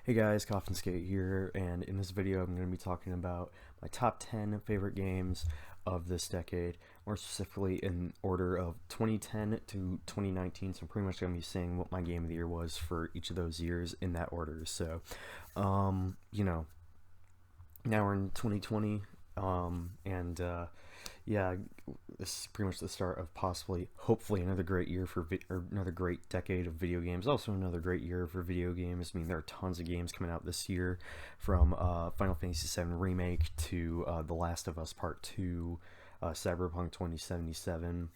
Hey guys, CoffinSkate here, and in this video I'm going to be talking about my top 10 favorite games of this decade, more specifically in order of 2010 to 2019, so I'm pretty much going to be saying what my game of the year was for each of those years in that order. So, you know, now we're in 2020, and yeah, this is pretty much the start of possibly, hopefully, another great year or another great decade of video games. Also, another great year for video games. I mean, there are tons of games coming out this year, from Final Fantasy VII Remake to The Last of Us Part 2, Cyberpunk 2077,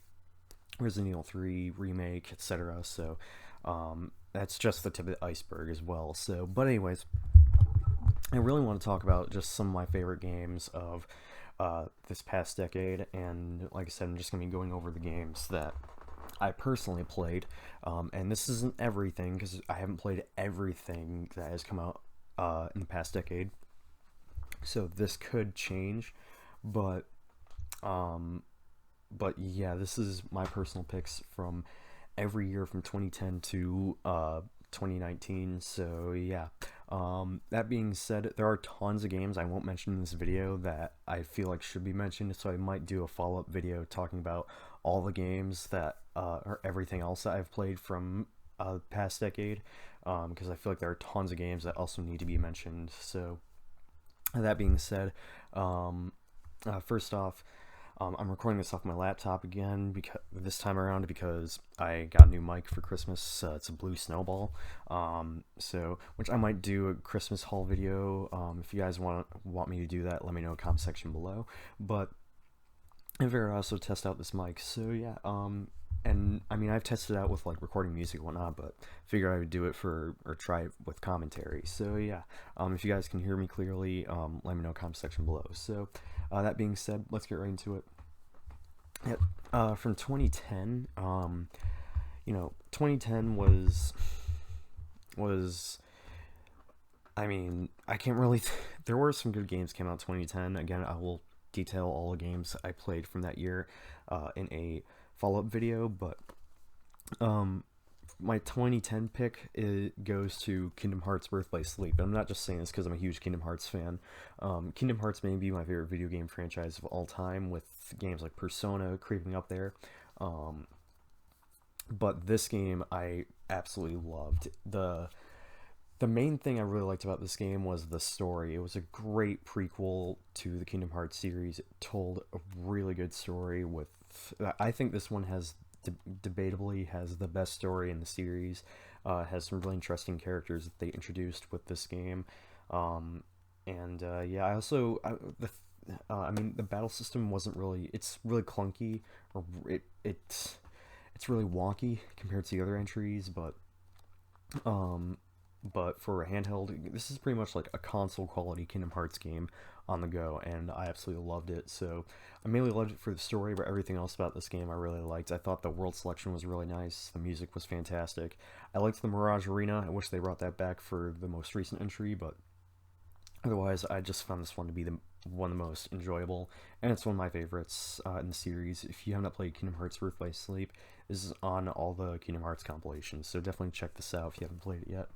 Resident Evil 3 Remake, etc. So, that's just the tip of the iceberg as well. So, but anyways, I really want to talk about just some of my favorite games of this past decade, and like I said, I'm just going to be going over the games that I personally played, and this isn't everything because I haven't played everything that has come out in the past decade, so this could change, but yeah, this is my personal picks from every year from 2010 to 2019. So yeah, that being said, there are tons of games I won't mention in this video that I feel like should be mentioned, so I might do a follow-up video talking about all the games that or everything else that I've played from the past decade, because I feel like there are tons of games that also need to be mentioned. So that being said, first off, I'm recording this off my laptop again because this time around because I got a new mic for Christmas. It's a blue snowball, so which I might do a Christmas haul video. If you guys want me to do that, let me know in the comment section below. But I figured I'd also test out this mic. So yeah, and I mean I've tested it out with like recording music and whatnot, but figured I would do it or try it with commentary. So yeah, if you guys can hear me clearly, let me know in the comment section below. So that being said, let's get right into it. Yeah, from 2010, 2010 was I mean, I can't really there were some good games came out in 2010. Again, I will detail all the games I played from that year in a follow-up video, but my 2010 pick goes to Kingdom Hearts Birth by Sleep. I'm not just saying this because I'm a huge Kingdom Hearts fan. Kingdom Hearts may be my favorite video game franchise of all time, with games like Persona creeping up there. But this game I absolutely loved. The main thing I really liked about this game was the story. It was a great prequel to the Kingdom Hearts series. It told a really good story with, I think this one has debatably has the best story in the series. Has some really interesting characters that they introduced with this game. Yeah, I mean, the battle system wasn't really, it's really clunky, or it's really wonky compared to the other entries, but for a handheld, this is pretty much like a console quality Kingdom Hearts game on the go, and I absolutely loved it. So I mainly loved it for the story, but everything else about this game I really liked. I thought the world selection was really nice, the music was fantastic. I liked the Mirage Arena. I wish they brought that back for the most recent entry, but otherwise I just found this one to be one of the most enjoyable, and it's one of my favorites in the series. If you have not played Kingdom Hearts Birth by Sleep, this is on all the Kingdom Hearts compilations, so definitely check this out if you haven't played it yet.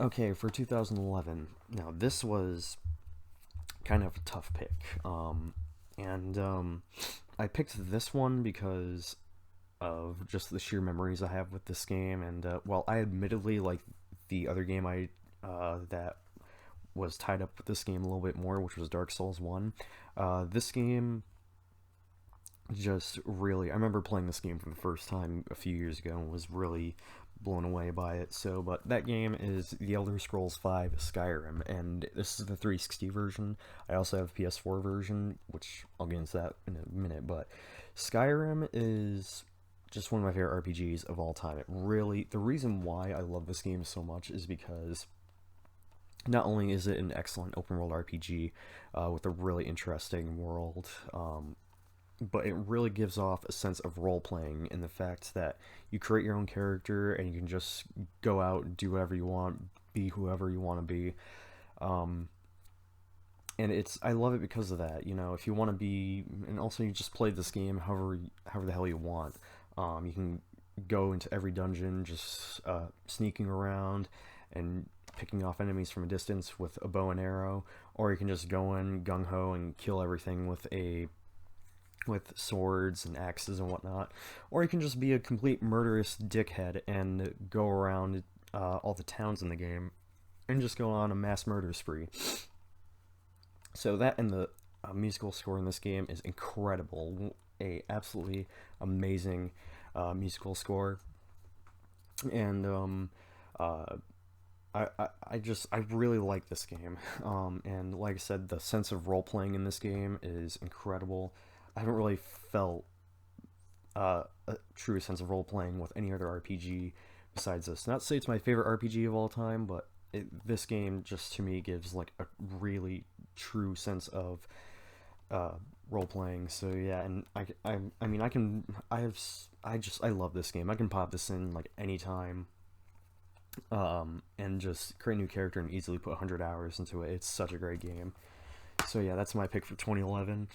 Okay, for 2011, now this was kind of a tough pick, I picked this one because of just the sheer memories I have with this game, and well, I admittedly like the other game that was tied up with this game a little bit more, which was Dark Souls 1. This game just really, I remember playing this game for the first time a few years ago and was really blown away by it. So, but that game is The Elder Scrolls V Skyrim, and this is the 360 version. I also have a PS4 version, which I'll get into that in a minute, but Skyrim is just one of my favorite RPGs of all time. It really, the reason why I love this game so much is because not only is it an excellent open world RPG with a really interesting world, but it really gives off a sense of role-playing in the fact that you create your own character and you can just go out and do whatever you want, be whoever you want to be. And I love it because of that. If you want to be, and also you just play this game however the hell you want. You can go into every dungeon just sneaking around and picking off enemies from a distance with a bow and arrow, or you can just go in gung-ho and kill everything with swords and axes and whatnot, or you can just be a complete murderous dickhead and go around all the towns in the game and just go on a mass murder spree. So that and the musical score in this game is incredible. A absolutely amazing musical score, and I really like this game. And like I said, the sense of role playing in this game is incredible. I haven't really felt a true sense of role playing with any other RPG besides this. Not to say it's my favorite RPG of all time, but this game just to me gives like a really true sense of role playing. So yeah, and I mean I love this game. I can pop this in like anytime, and just create a new character and easily put 100 hours into it. It's such a great game. So yeah, that's my pick for 2011.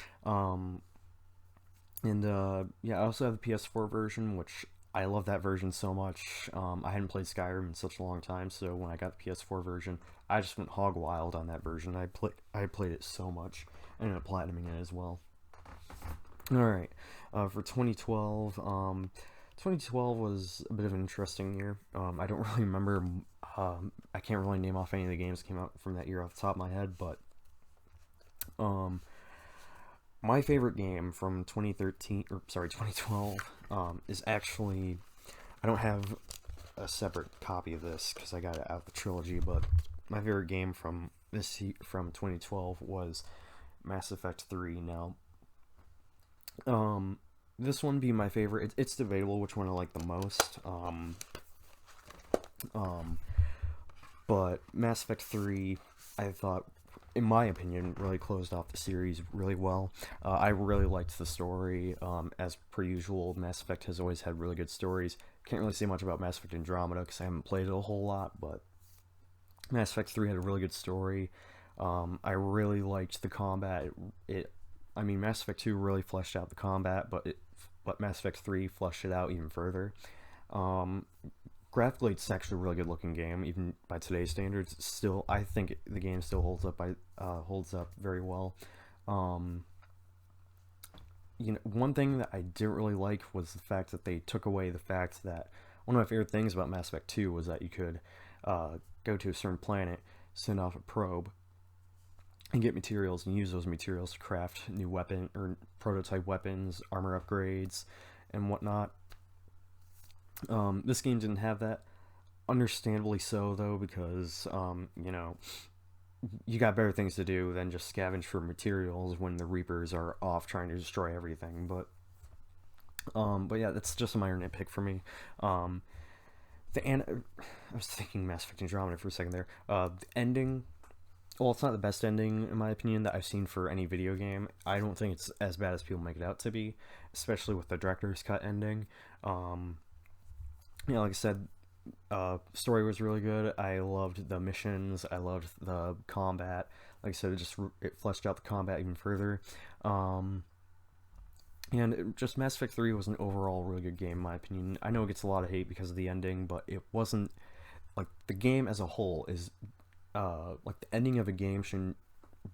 Yeah, I also have the PS4 version, which I love that version so much. I hadn't played Skyrim in such a long time, so when I got the PS4 version, I just went hog wild on that version. I played it so much. I ended up platinuming it as well. All right, for 2012, 2012 was a bit of an interesting year. I don't really remember. I can't really name off any of the games that came out from that year off the top of my head, but my favorite game from 2012, is actually, I don't have a separate copy of this because I got it out of the trilogy, but my favorite game from 2012 was Mass Effect 3. Now, this one being my favorite, it's debatable which one I like the most. But Mass Effect 3, I thought, in my opinion, really closed off the series really well. I really liked the story. As per usual, Mass Effect has always had really good stories. Can't really say much about Mass Effect Andromeda because I haven't played it a whole lot, but Mass Effect 3 had a really good story. I really liked the combat. I mean, Mass Effect 2 really fleshed out the combat, but Mass Effect 3 fleshed it out even further. Graphically, it's actually a really good looking game, even by today's standards. Still, I think the game still holds up very well. One thing that I didn't really like was the fact that they took away the fact that one of my favorite things about Mass Effect 2 was that you could go to a certain planet, send off a probe, and get materials and use those materials to craft new weapon or prototype weapons, armor upgrades, and whatnot. This game didn't have that. Understandably so, though, because you got better things to do than just scavenge for materials when the Reapers are off trying to destroy everything. But yeah, that's just a minor nitpick for me. I was thinking Mass Effect Andromeda for a second there. The ending. Well, it's not the best ending, in my opinion, that I've seen for any video game. I don't think it's as bad as people make it out to be, especially with the director's cut ending. Like I said, story was really good. I loved the missions. I loved the combat. Like I said, it fleshed out the combat even further. Just Mass Effect 3 was an overall really good game, in my opinion. I know it gets a lot of hate because of the ending, but it wasn't like the game as a whole is. Like the ending of a game shouldn't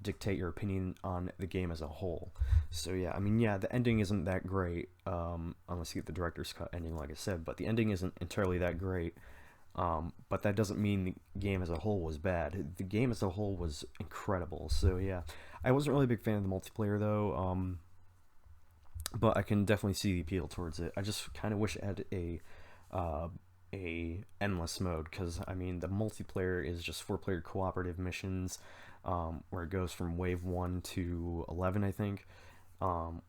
dictate your opinion on the game as a whole. So yeah, I mean, yeah, the ending isn't that great, unless you get the director's cut ending, like I said, but the ending isn't entirely that great. But that doesn't mean the game as a whole was bad. The game as a whole was incredible. So yeah, I wasn't really a big fan of the multiplayer though, but I can definitely see the appeal towards it. I just kind of wish it had a endless mode, because I mean the multiplayer is just 4-player cooperative missions, where it goes from wave 1 to 11, I think. You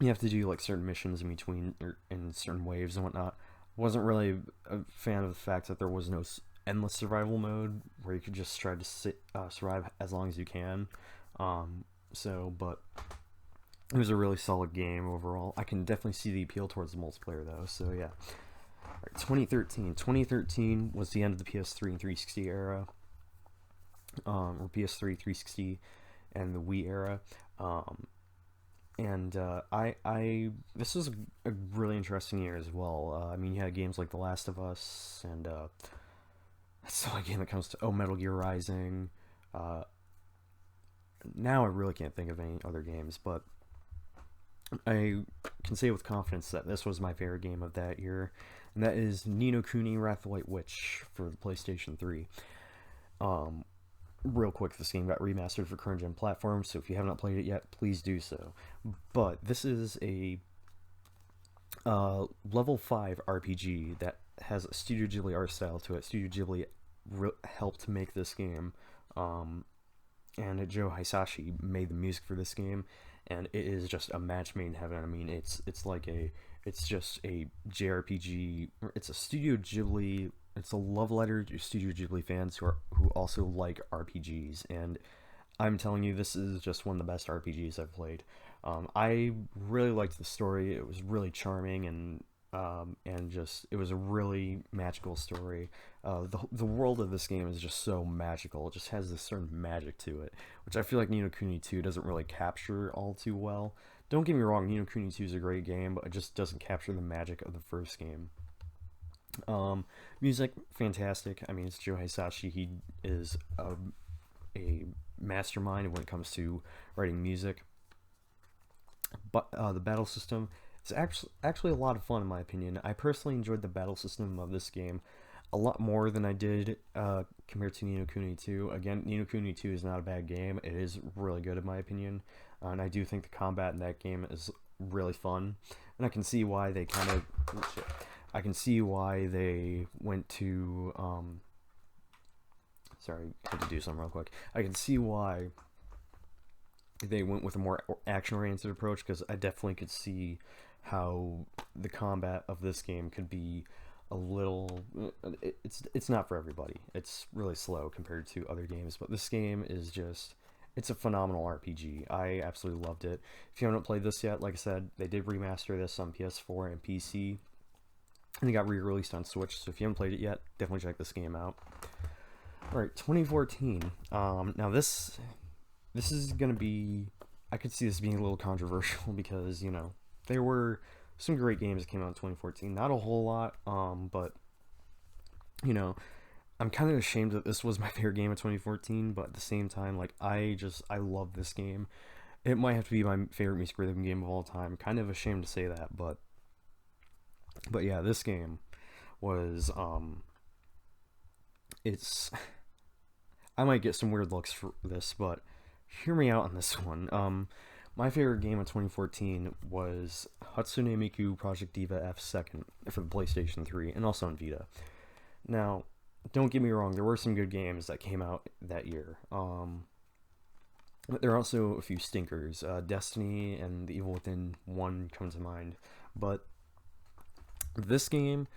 have to do like certain missions in between in certain waves and whatnot. Wasn't really a fan of the fact that there was no endless survival mode where you could just try to survive as long as you can. But it was a really solid game overall. I can definitely see the appeal towards the multiplayer though. So yeah. 2013 was the end of the PS3 and 360 era, or PS3, 360, and the Wii era. This was a really interesting year as well. I mean, you had games like The Last of Us and So again, it comes to Metal Gear Rising. Uh, Now I really can't think of any other games, but I can say with confidence that this was my favorite game of that year, and that is Ni no Kuni: Wrath of the White Witch for the PlayStation 3. Um, Real quick, this game got remastered for current gen platforms, so if you have not played it yet, please do so. But this is a level 5 RPG that has a Studio Ghibli art style to it. Studio Ghibli helped make this game, um, and Joe Hisashi made the music for this game, and it is just a match made in heaven. I mean, it's just a JRPG. It's a Studio Ghibli. It's a love letter to Studio Ghibli fans who also like RPGs, and I'm telling you, this is just one of the best RPGs I've played. I really liked the story. It was really charming, and just it was a really magical story. The world of this game is just so magical. It just has this certain magic to it, which I feel like Ni no Kuni 2 doesn't really capture all too well. Don't get me wrong, Ni no Kuni 2 is a great game, but it just doesn't capture the magic of the first game. Music, fantastic. I mean, it's Joe Hisashi. He is a mastermind when it comes to writing music. But the battle system is actually a lot of fun in my opinion. I personally enjoyed the battle system of this game a lot more than I did compared to Ni no Kuni 2. Again, Ni no Kuni 2 is not a bad game. It is really good in my opinion, and I do think the combat in that game is really fun. And I can see why they kind of, I can see why they went to sorry, I had to do something real quick. I can see why they went with a more action-oriented approach, because I definitely could see how the combat of this game could be a little, it's not for everybody. It's really slow compared to other games, but this game is just, it's a phenomenal RPG. I absolutely loved it. If you haven't played this yet, like I said, they did remaster this on PS4 and PC, and it got re-released on Switch, so if you haven't played it yet, definitely check this game out. Alright, 2014. Now this is gonna be, I could see this being a little controversial because, you know, there were some great games that came out in 2014. Not a whole lot, but, you know, I'm kind of ashamed that this was my favorite game of 2014, but at the same time, like, I love this game. It might have to be my favorite music rhythm game of all time. Kind of ashamed to say that, but yeah, this game was, it's, I might get some weird looks for this, but hear me out on this one. My favorite game of 2014 was Hatsune Miku Project Diva F Second for the PlayStation 3 and also on Vita. Now, don't get me wrong, there were some good games that came out that year. But there are also a few stinkers. Destiny and The Evil Within 1 come to mind. But this game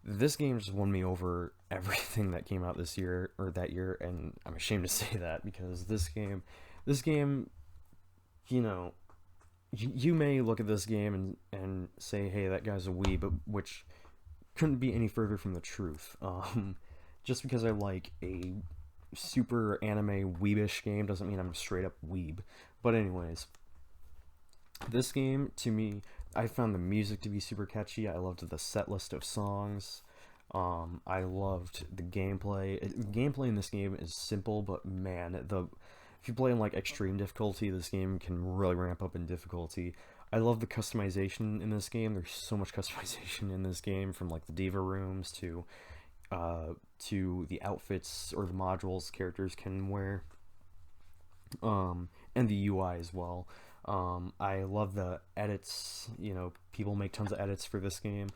just won me over everything that came out this year or that year, and I'm ashamed to say that because this game, you know, you may look at this game and say, hey, that guy's a weeb, which couldn't be any further from the truth. Just because I like a super anime weebish game doesn't mean I'm a straight up weeb. But anyways, this game, to me, I found the music to be super catchy. I loved the set list of songs. I loved the gameplay. The gameplay in this game is simple, but man, if you play in like extreme difficulty, this game can really ramp up in difficulty. I love the customization in this game. There's so much customization in this game, from like the diva rooms to the outfits or the modules characters can wear, and the UI as well. I love the edits. You know, people make tons of edits for this game,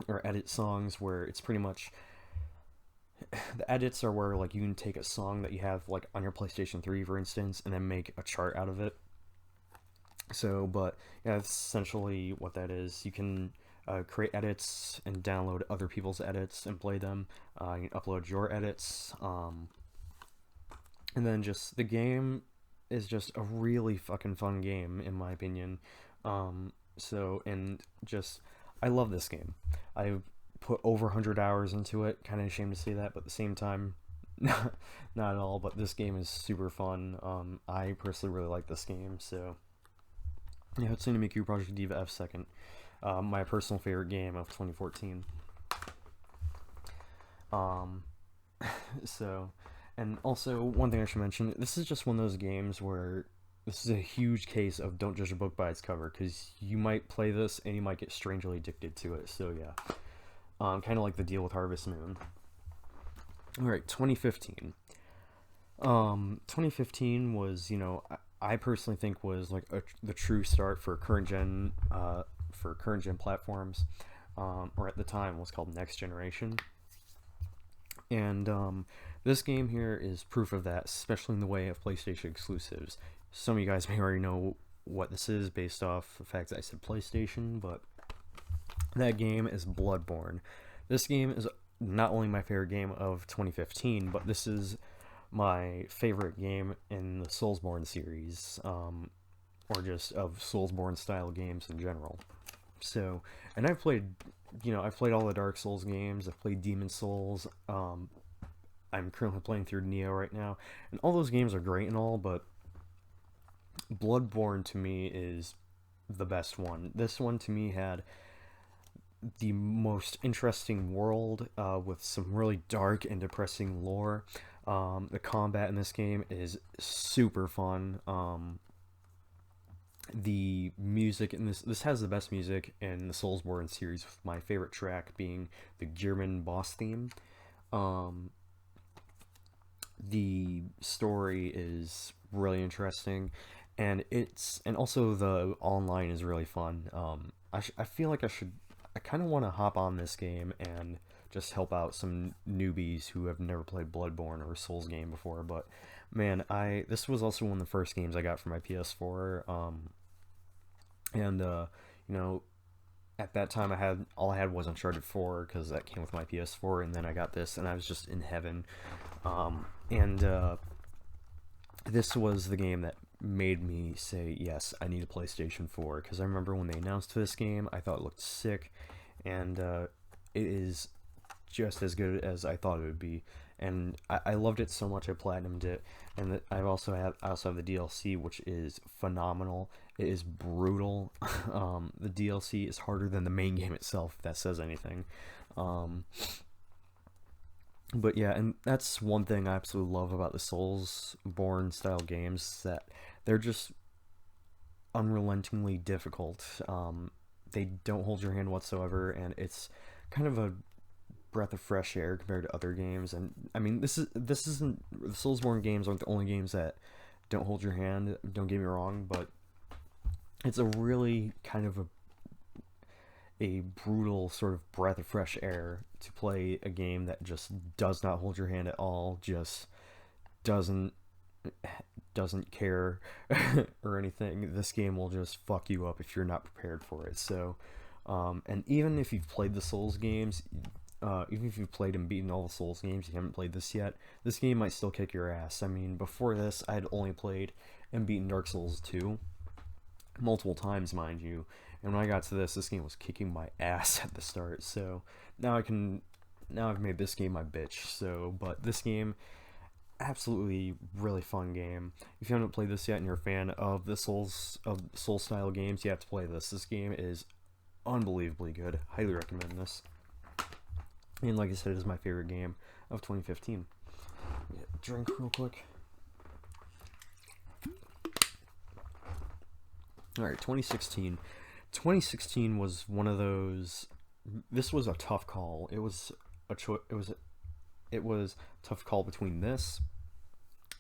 or edit songs where it's pretty much, the edits are where like you can take a song that you have like on your PlayStation 3, for instance, and then make a chart out of it. So, but yeah, that's essentially what that is. You can create edits and download other people's edits and play them. You can upload your edits, and then just the game is just a really fucking fun game in my opinion. So, and just, I love this game. I've put over 100 hours into it. Kind of ashamed to say that, but at the same time, not at all. But this game is super fun. I personally really like this game. So yeah, Hatsune Miku Project Diva F Second, my personal favorite game of 2014. Um, so, and also one thing I should mention: this is just one of those games where this is a huge case of don't judge a book by its cover, because you might play this and you might get strangely addicted to it. So yeah, kind of like the deal with Harvest Moon. All right, 2015. 2015 was, I personally think was like the true start for current gen platforms, or at the time was called Next Generation. And this game here is proof of that, especially in the way of PlayStation exclusives. Some of you guys may already know what this is based off the fact that I said PlayStation, but that game is Bloodborne. This game is not only my favorite game of 2015, but this is my favorite game in the Soulsborne series, or just of Soulsborne style games in general. So, and I've played all the Dark Souls games. I've played Demon Souls. I'm currently playing through Neo right now, and all those games are great and all, but Bloodborne to me is the best one. This one to me had the most interesting world, with some really dark and depressing lore. The combat in this game is super fun. The music in this has the best music in the Soulsborne series, with my favorite track being the Gearman boss theme. Um, the story is really interesting, and also the online is really fun. I feel like I kind of want to hop on this game and just help out some newbies who have never played Bloodborne or a Souls game before. But man, I this was also one of the first games I got for my PS4. And you know, at that time I had was Uncharted 4, because that came with my PS4, and then I got this, and I was just in heaven. And This was the game that made me say, yes, I need a PlayStation 4, because I remember when they announced this game, I thought it looked sick, and it is just as good as I thought it would be. And I loved it so much I platinumed it, and I also have the DLC, which is phenomenal. It is brutal. The DLC is harder than the main game itself, if that says anything. Um, but yeah, and that's one thing I absolutely love about the Soulsborne style games, that they're just unrelentingly difficult. They don't hold your hand whatsoever, and it's kind of a breath of fresh air compared to other games. And I mean, this isn't the Soulsborne games aren't the only games that don't hold your hand. Don't get me wrong, but it's a really kind of a brutal sort of breath of fresh air to play a game that just does not hold your hand at all. Just doesn't doesn't care or anything. This game will just fuck you up if you're not prepared for it. So, and even if you've played the Souls games, even if you've played and beaten all the Souls games, you haven't played this yet, this game might still kick your ass. I mean, before this, I had only played and beaten Dark Souls 2 multiple times, mind you. And when I got to this game was kicking my ass at the start. So now I've made this game my bitch. So, but this game, absolutely really fun game. If you haven't played this yet and you're a fan of the Soul style games, you have to play this. This game is unbelievably good. Highly recommend this. And like I said, it is my favorite game of 2015. Get a drink real quick. All right, 2016. 2016 was one of those. This was a tough call. It was a tough call between this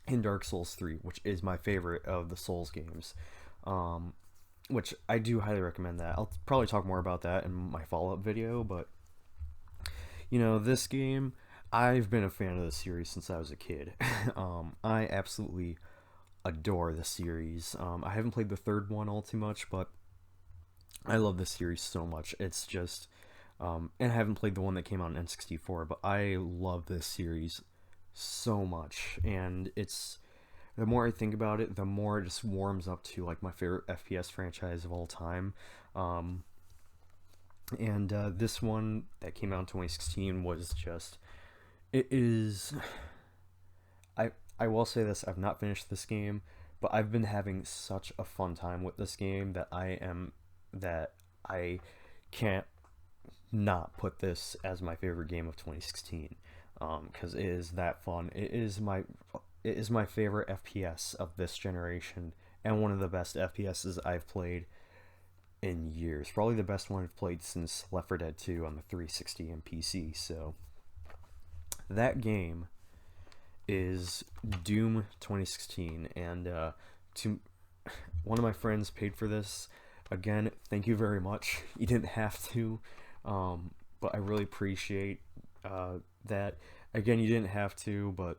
and Dark Souls 3, which is my favorite of the Souls games. Which I do highly recommend that. I'll probably talk more about that in my follow-up video, but this game, I've been a fan of the series since I was a kid. I absolutely adore the series. I haven't played the third one all too much, but I love this series so much. It's just, and I haven't played the one that came out on N64, but I love this series so much. And the more I think about it, the more it just warms up to like my favorite FPS franchise of all time. And This one that came out in 2016 was just, it is, I will say this, I've not finished this game, but I've been having such a fun time with this game that I can't not put this as my favorite game of 2016. because it is that fun. It is my favorite FPS of this generation, and one of the best FPSs I've played in years. Probably the best one I've played since Left 4 Dead 2 on the 360 and PC. So that game is Doom 2016, and to one of my friends paid for this. Again, thank you very much. You didn't have to, but I really appreciate that. Again, you didn't have to, but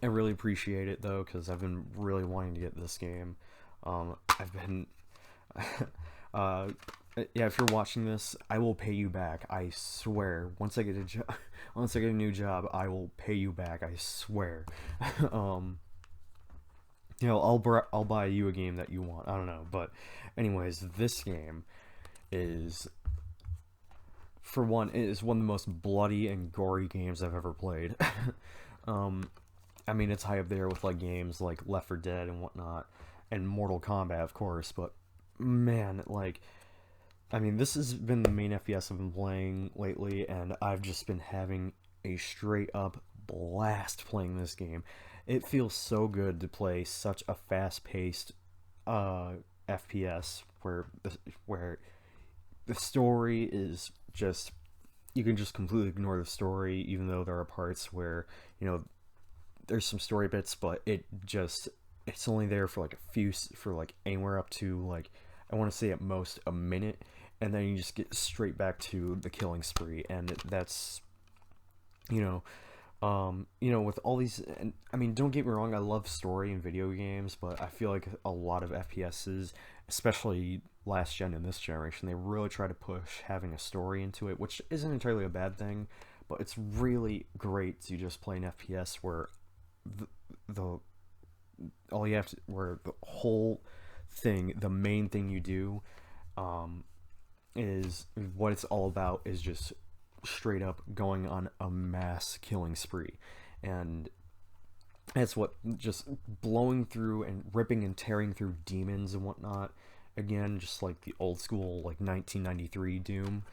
I really appreciate it though, because I've been really wanting to get this game. I've been, uh, yeah. If you're watching this, I will pay you back. I swear. Once I get a job, once I get a new job, I will pay you back. I swear. um, I'll buy you a game that you want. I don't know, but anyways, this game is, for one, it is one of the most bloody and gory games I've ever played. um, I mean, it's high up there with like games like Left 4 Dead and whatnot, and Mortal Kombat, of course. But man, like, I mean, this has been the main FPS I've been playing lately, and I've just been having a straight up blast playing this game. It feels so good to play such a fast paced FPS where the story is just, you can just completely ignore the story, even though there are parts where, you know, there's some story bits, but it's only there for like for like anywhere up to like, I want to say at most a minute, and then you just get straight back to the killing spree. And that's, you know, with all these, and I mean, don't get me wrong, I love story in video games, but I feel like a lot of FPSs, especially last gen and this generation, they really try to push having a story into it, which isn't entirely a bad thing, but it's really great to just play an FPS where the all you have to, where the whole thing, the main thing you do, is what it's all about, is just straight up going on a mass killing spree. And that's what, just blowing through and ripping and tearing through demons and whatnot, again, just like the old school like 1993 Doom,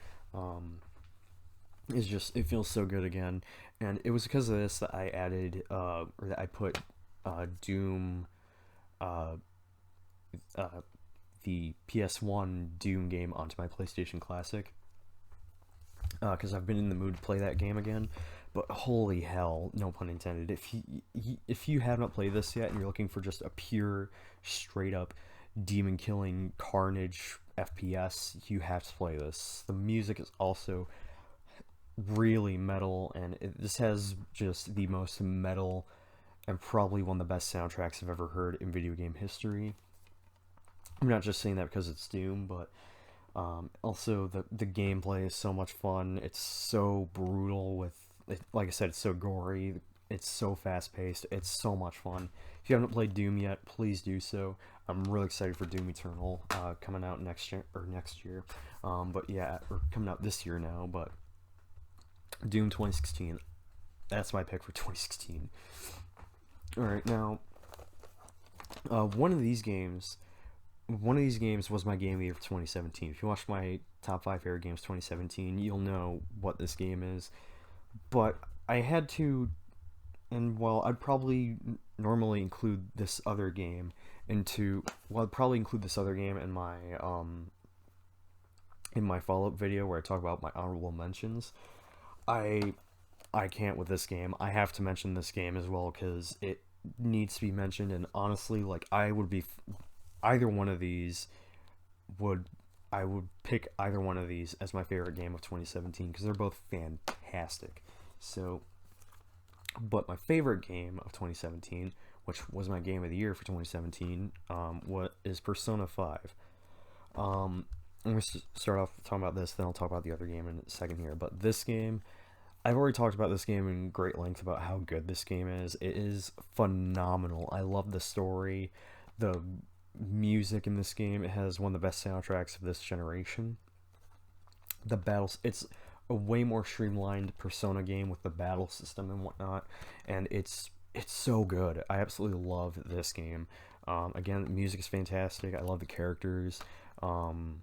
is just, it feels so good again. And it was because of this that I added or that I put Doom, uh, the PS1 Doom game onto my PlayStation Classic, because I've been in the mood to play that game again. But holy hell, no pun intended, if you have not played this yet and you're looking for just a pure, straight up demon killing carnage FPS, you have to play this. The music is also really metal, and this has just the most metal and probably one of the best soundtracks I've ever heard in video game history. I'm not just saying that because it's Doom, but also the gameplay is so much fun. It's so brutal with, like I said, it's so gory. It's so fast paced. It's so much fun. If you haven't played Doom yet, please do so. I'm really excited for Doom Eternal coming out next year. But yeah, or coming out this year now. But Doom 2016, that's my pick for 2016. All right, now one of these games was my game of the year for 2017. If you watched my top 5 favorite games 2017, you'll know what this game is. But I had to, and well, I'd probably normally include this other game I'd probably include this other game in my follow-up video where I talk about my honorable mentions. I can't with this game. I have to mention this game as well because it needs to be mentioned. And honestly, like, I would pick either one of these as my favorite game of 2017 because they're both fantastic. So, but my favorite game of 2017, which was my game of the year for 2017, is Persona 5. I'm going to start off talking about this, then I'll talk about the other game in a second here. But this game, I've already talked about this game in great length about how good this game is. It is phenomenal. I love the story, the music in this game. It has one of the best soundtracks of this generation. The battles, it's a way more streamlined Persona game with the battle system and whatnot, and it's so good. I absolutely love this game. Again, the music is fantastic. I love the characters, and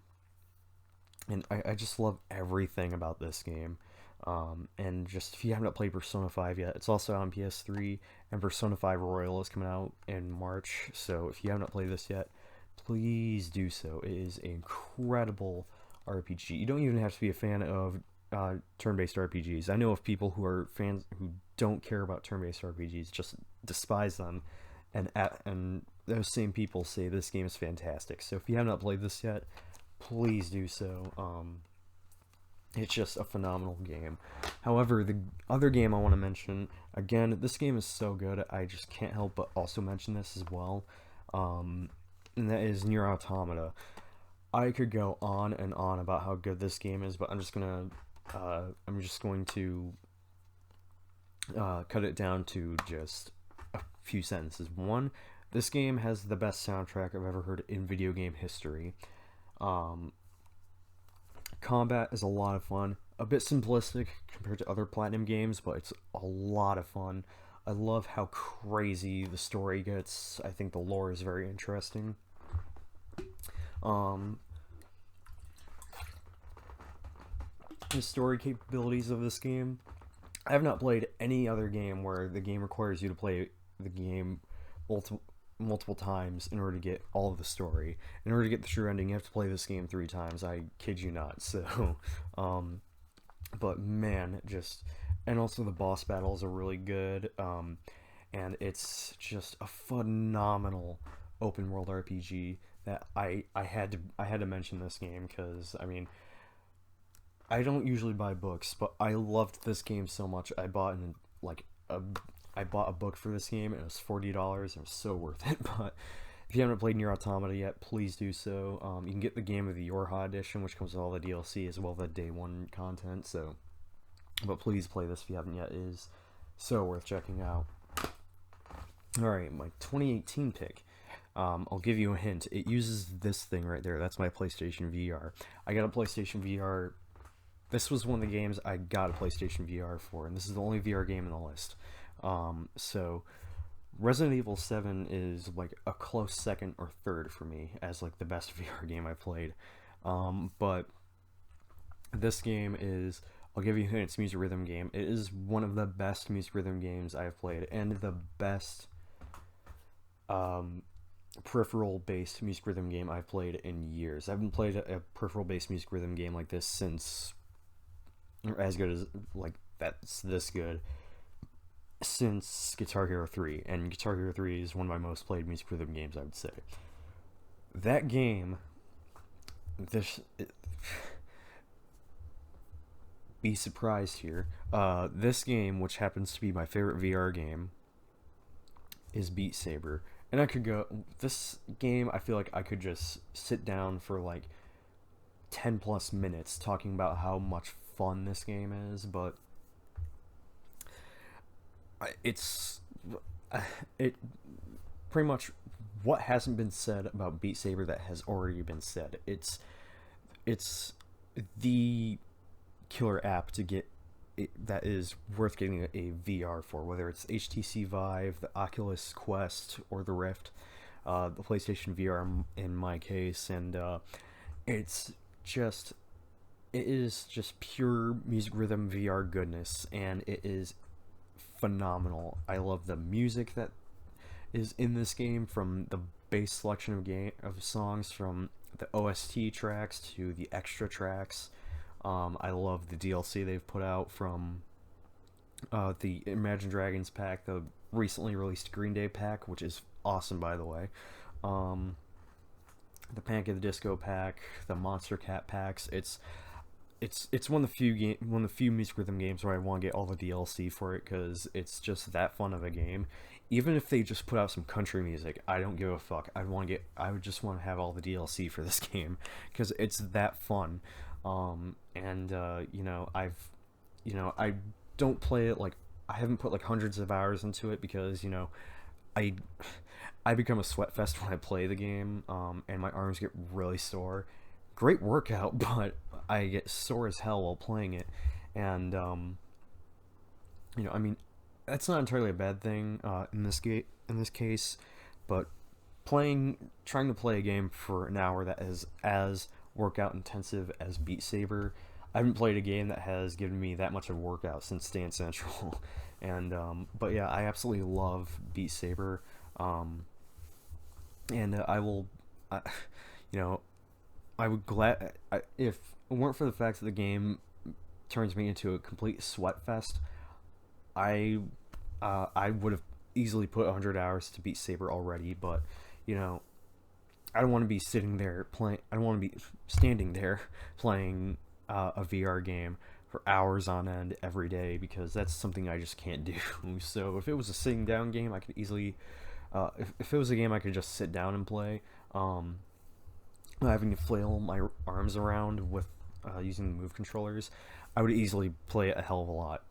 I just love everything about this game. And just if you haven't played Persona 5 yet, it's also on PS3, and Persona 5 Royal is coming out in March. So if you haven't played this yet, please do so. It is an incredible RPG. You don't even have to be a fan of turn-based RPGs. I know of people who are fans who don't care about turn-based RPGs, just despise them, and those same people say this game is fantastic. So if you have not played this yet, please do so. It's just a phenomenal game. However, the other game I want to mention, again, this game is so good, I just can't help but also mention this as well, and that is Nier Automata. I could go on and on about how good this game is, but I'm just going to cut it down to just a few sentences. One, this game has the best soundtrack I've ever heard in video game history. Combat is a lot of fun. A bit simplistic compared to other Platinum games, but it's a lot of fun. I love how crazy the story gets. I think the lore is very interesting. The story capabilities of this game. I have not played any other game where the game requires you to play the game multiple times in order to get all of the story. In order to get the true ending, you have to play this game 3 times. I kid you not. So, but man, and also the boss battles are really good. And it's just a phenomenal open world RPG that I had to mention this game because I mean I don't usually buy books, but I loved this game so much. I bought I bought a book for this game, and it was $40, and it was so worth it. But if you haven't played Nier Automata yet, please do so. You can get the Game of the Yorha edition, which comes with all the DLC as well as the Day 1 content. So, but please play this if you haven't yet. It is so worth checking out. Alright, my 2018 pick. I'll give you a hint. It uses this thing right there. That's my PlayStation VR. I got a PlayStation VR. This was one of the games I got a PlayStation VR for, and this is the only VR game in the list. So Resident Evil 7 is like a close second or third for me as like the best VR game I played. But this game is, I'll give you a hint, it's a music rhythm game. It is one of the best music rhythm games I've played, and the best peripheral-based music rhythm game I've played in years. I haven't played a peripheral-based music rhythm game like this since, or as good as, like, that's this good, since Guitar Hero 3, and Guitar Hero 3 is one of my most played music rhythm games, I would say. That game, be surprised here, this game, which happens to be my favorite VR game, is Beat Saber. And I could go, this game, I feel like I could just sit down for like 10 plus minutes talking about how much fun this game is, but it pretty much what hasn't been said about Beat Saber that has already been said. It's the killer app to get that is worth getting a VR for, whether it's HTC Vive, the Oculus Quest, or the Rift, the PlayStation VR in my case, and it is just pure music rhythm VR goodness, and it is phenomenal. I love the music that is in this game, from the bass selection of songs, from the OST tracks to the extra tracks. I love the DLC they've put out, from the Imagine Dragons pack, the recently released Green Day pack, which is awesome, by the way. The Panic at the Disco pack, the Monster Cat packs. It's one of the few music rhythm games where I want to get all the DLC for it, because it's just that fun of a game. Even if they just put out some country music, I don't give a fuck. I would just want to have all the DLC for this game, because it's that fun. I don't play it, like, I haven't put like hundreds of hours into it, because I become a sweat fest when I play the game, and my arms get really sore. Great workout, but I get sore as hell while playing it, and I mean, that's not entirely a bad thing in this case, but trying to play a game for an hour that is as workout intensive as Beat Saber, I haven't played a game that has given me that much of a workout since Dance Central. And but yeah, I absolutely love Beat Saber. Um, and I will, I, you know, I would if it weren't for the fact that the game turns me into a complete sweat fest. I would have easily put 100 hours to Beat Saber already, but you know, I don't want to be sitting there playing. I don't want to be standing there playing a VR game for hours on end every day, because that's something I just can't do. So if it was a sitting down game, I could easily. If it was a game I could just sit down and play, um, having to flail my arms around with using the move controllers, I would easily play it a hell of a lot.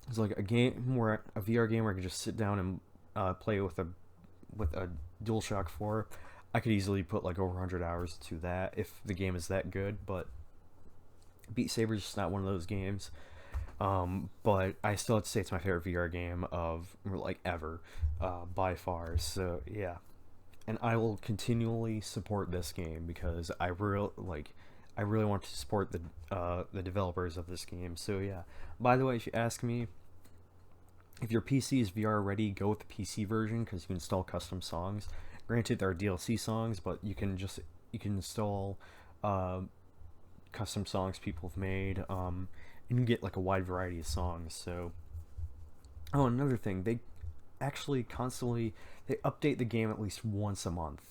It's like a VR game where I could just sit down and play with a DualShock 4. I could easily put like over 100 hours to that if the game is that good, but Beat Saber is just not one of those games. But I still have to say it's my favorite VR game of like ever, by far. So yeah, and I will continually support this game because I really want to support the developers of this game. So yeah. By the way, if you ask me, if your PC is VR ready, go with the PC version because you can install custom songs. Granted, there are DLC songs, but you can install uh, custom songs people have made, and you get like a wide variety of songs. So, oh, another thing, they actually constantly they update the game at least once a month.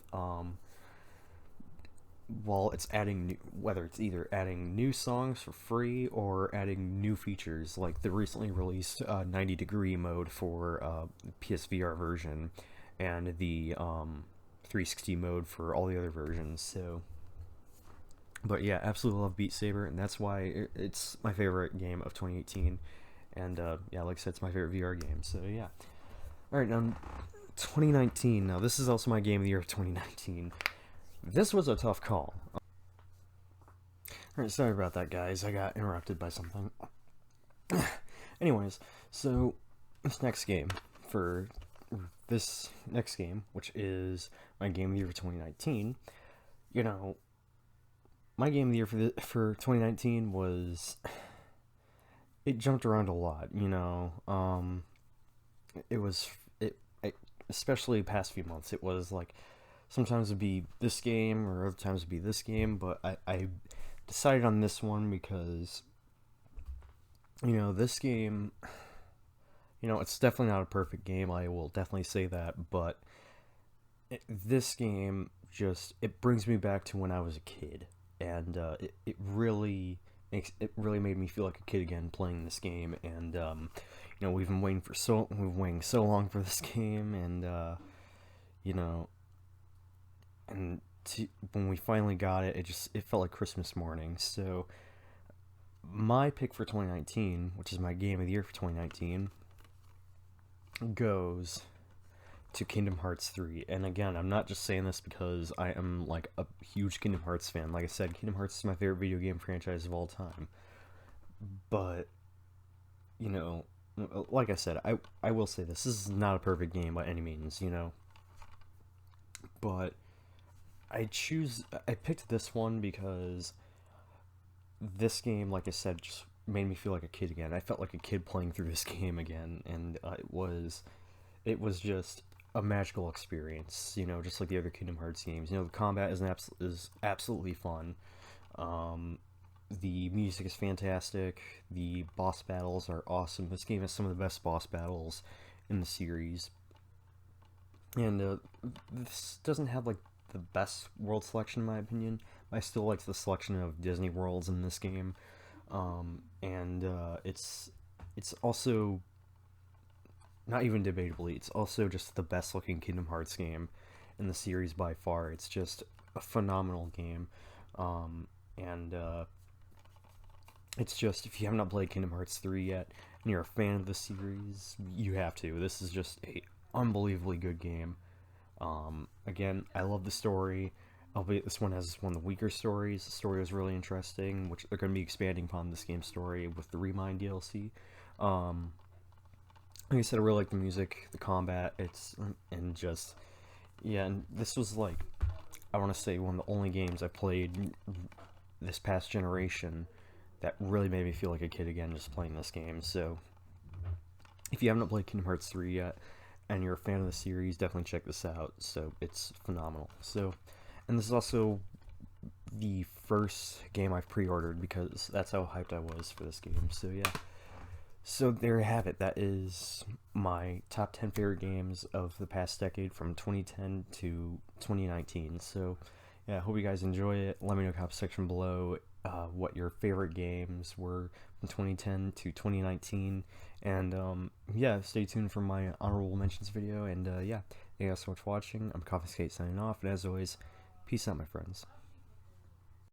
While it's adding whether it's either adding new songs for free or adding new features, like the recently released 90-degree mode for PSVR version, and the 360 mode for all the other versions. So, but yeah, absolutely love Beat Saber, and that's why it's my favorite game of 2018. And yeah, like I said, it's my favorite VR game. So yeah. All right, now 2019. Now this is also my game of the year of 2019. This was a tough call. Alright, sorry about that, guys. I got interrupted by something. Anyways, so this next game, which is my game of the year for 2019, you know, my game of the year for 2019 was, it jumped around a lot. It was it especially past few months. It was like sometimes it'd be this game or other times it'd be this game, but I decided on this one because this game, it's definitely not a perfect game. I will definitely say that, but this game it brings me back to when I was a kid, and it really made me feel like a kid again playing this game. And we've been waiting so long for this game, and you know when we finally got it, it felt like Christmas morning. So my pick for 2019, which is my game of the year for 2019, goes to Kingdom Hearts 3. And again, I'm not just saying this because I am like a huge Kingdom Hearts fan. Like I said, Kingdom Hearts is my favorite video game franchise of all time. But like I said, I will say this is not a perfect game by any means, but I picked this one because this game, like I said, just made me feel like a kid again. I felt like a kid playing through this game again, and it was just a magical experience. Just like the other Kingdom Hearts games. The combat is absolutely fun. The music is fantastic. The boss battles are awesome. This game has some of the best boss battles in the series, and this doesn't have like the best world selection in my opinion. I still like the selection of Disney worlds in this game, and it's also not even debatably. It's also just the best looking Kingdom Hearts game in the series by far. It's just a phenomenal game, and it's just, if you have not played Kingdom Hearts 3 yet and you're a fan of the series, you have to. This is just a unbelievably good game. Again, I love the story, albeit this one has one of the weaker stories. The story was really interesting, which they're going to be expanding upon this game's story with the Remind DLC. Like I said, I really like the music, the combat, and this was like, I want to say one of the only games I played this past generation that really made me feel like a kid again just playing this game. So if you haven't played Kingdom Hearts 3 yet and you're a fan of the series, definitely check this out. So it's phenomenal. So, and this is also the first game I've pre-ordered because that's how hyped I was for this game. So yeah. So there you have it. That is my top 10 favorite games of the past decade from 2010 to 2019. So yeah, I hope you guys enjoy it. Let me know in the comment section below what your favorite games were from 2010 to 2019. And yeah, stay tuned for my honorable mentions video. And yeah, thank you guys so much for watching. I'm CoffinSkate signing off. And as always, peace out, my friends.